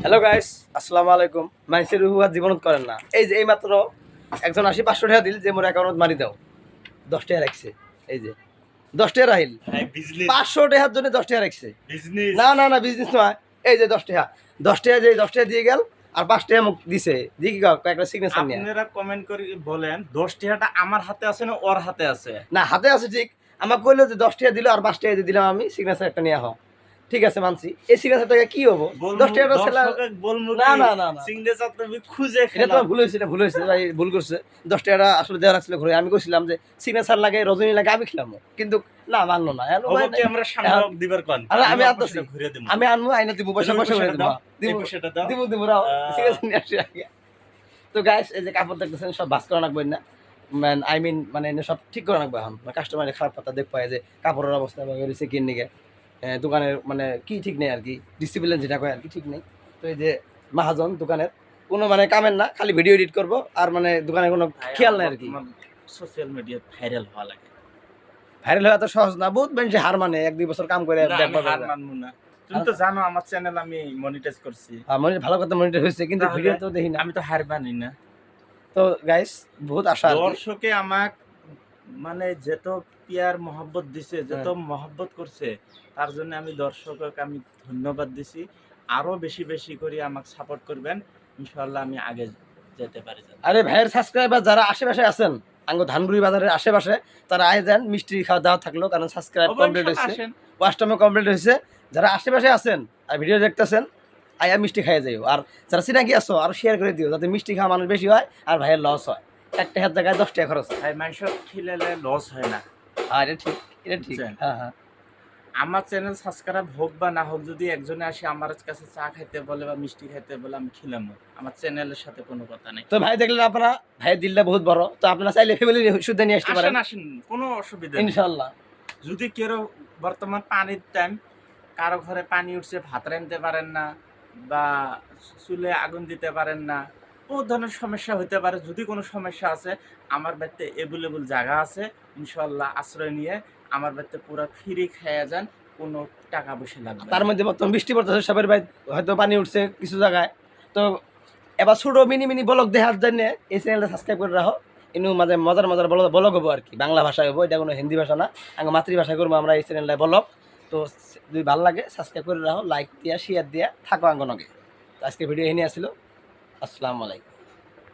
Hello guys, আসসালামু আলাইকুম। মানুষের উপহার জীবনত করেন না। এই যে এইমাত্র একজন 500 টাকা দিল যে মোর অ্যাকাউন্ট মারি দাও, 10 টাকা রাখছে। এই যে 10 টাকা রাহিল, ভাই বিজনেস 500 টাকার জন্য 10 টাকা রাখছে। বিজনেস না না না, বিজনেস নয়। এই যে 10 টাকা, 10 টাকা যে 10 টাকা দিয়ে গেল আর 5 টাকা মুখ দিছে, দিয়ে কি একটা সিগনেচার নিয়ে। আপনারা কমেন্ট করে বলেন 10 টাকাটা আমার হাতে আছে না ওর হাতে আছে। না, হাতে আছে ঠিক। আমাকে কইলো যে 10 টাকা দিল আর 5 টাকা দিয়ে দিলাম আমি, সিগনেচার একটা নিয়ে হও। ঠিক আছে, মানছি। এই সিগনেচার টাকা কি হবো? 10 টাকা সেলা। না না না না, সিগনেচার তুমি খুঁজে এটা খেলা। তো ভুল হয়েছে, এটা ভুল হয়েছে ভাই, ভুল করছে। 10 টাকা আসলে দেওয়া রাখছিল ঘরে। আমি কইছিলাম যে সিগনেচার লাগে, রজনী লাগে, আমি খেলাম, কিন্তু না, মানলো না। ওকে আমরা সামনে দিবার কোন। আরে আমি আনতেছি, ঘুরে দেব। আমি আনবো, আইনা দিব, পয়সা পয়সা করে দিব, এই পয়সাটা দাও। দিব দিব রাও, সিগনেচার নিয়ে আসি আগে। তো গাইস, এই যে কাপড় দেখতেছেন সব ভাঁজ করা রাখবেন না, আই মিন মানে সব ঠিক করে রাখবো এখন। কাস্টমারের খারাপ কথা দেখ পায় যে কাপড়ের অবস্থা রয়েছে কিন নিকে, দোকানের মানে কি ঠিক নেই আর কি, ডিসিপ্লিন যেটা কয় আর কি ঠিক নেই। তো এই যে মাহাজন দোকানের কোনো মানে কামের না, খালি ভিডিও এডিট করবো আর মানে দোকানে কোনো খেয়াল নাই আর কি। সোশ্যাল মিডিয়া ভাইরাল হওয়া লাগে। ভাইরাল হওয়া তো সহজ না, বহুত মানুষ হার মানে 1-2 বছর কাম করে না, আমি হার মানবো না। তুমি তো জানো আমার চ্যানেল আমি মনিটাইজ করছি। মানে ভালো কথা মনিটর হয়েছে, কিন্তু ভিডিও তো দেখি না। আমি তো হার মানি না। তো গাইস, বহুত আশা আর কি। দর্শকে আমাক মানে যত পিয়ার মহব্বত দিছে, যত মহব্বত করছে, তার জন্য আমি দর্শককে আমি ধন্যবাদ দিছি। আরো বেশি বেশি করে আমাকে সাপোর্ট করবেন, ইনশাআল্লাহ আমি আগে যেতে পারি। আরে ভাইয়ের সাবস্ক্রাইবার যারা আশেপাশে আছেন, আঙ্গো ধানগুড়ি বাজারের আশেপাশে, তারা আয় যান, মিষ্টি খাওয়া দাওয়া থাকলো, কারণ সাবস্ক্রাইব কমপ্লিট হয়েছে, ওয়াচ টাইমও কমপ্লিট হয়েছে। যারা আশেপাশে আছেন আর ভিডিও দেখতেছেন, আয়া মিষ্টি খাইয়ে যাইও। আর যারা চিনাকি আসো আর শেয়ার করে দিও, যাতে মিষ্টি খাওয়া মানুষ বেশি হয় আর ভাইয়ের লস হয়। একটা হাত জায়গায় 10 টাকা খরচ হয়। ভাই মানুষ খেলে লস হয় না। আর এটা ঠিক, এটা ঠিক। হ্যাঁ হ্যাঁ, আমার চ্যানেল সাবস্ক্রাইব হোক বা না হোক, যদি একজনে আসে আমার কাছে চা খাইতে বলে বা মিষ্টি খাইতে বলে, আমি খিলাম। আমার চ্যানেলের সাথে কোনো কথা নেই। তো ভাই দেখলেন আপনারা, ভাইয়ের দিলটা বহুত বড়। তো আপনারা চাইলে ফ্যামিলি শুদ্ধ নিয়ে আসতে পারেন, আসেন, কোনো অসুবিধা নেই ইনশাআল্লাহ। যদি কেউ বর্তমান পানির টাইম, কারো ঘরে পানি উঠছে, ভাত রাঁধতে পারেন না বা চুলে আগুন দিতে পারেন না, বহুত ধরনের সমস্যা হতে পারে। যদি কোনো সমস্যা আছে, আমার বাড়িতে অ্যাভেলেবল জায়গা আছে, ইনশাল্লাহ আশ্রয় নিয়ে আমার বাড়িতে পুরো ফ্রি খেয়ে যান, কোনো টাকা পয়সা লাগবে না। তার মধ্যে বর্তমান বৃষ্টি পড়তেছে, সবের ভাই হয়তো পানি উঠছে কিছু জায়গায়। তো এবার ছোট মিনি মিনি ব্লগ দেখার জন্য এই চ্যানেলটা সাবস্ক্রাইব করে রাখো। কিন্তু মাঝে মজার মজার ব্লগ হবো আর কি, বাংলা ভাষায় হবো, এটা কোনো হিন্দি ভাষা না, আমার মাতৃভাষায় করবো আমরা এই চ্যানেলটায় ব্লগ। তো যদি ভালো লাগে সাবস্ক্রাইব করে রাখো, লাইক দিয়া শেয়ার দিয়া থাকো আঙ্গনকে। আজকে ভিডিও এনে আসছিল। আসসালামু আলাইকুম।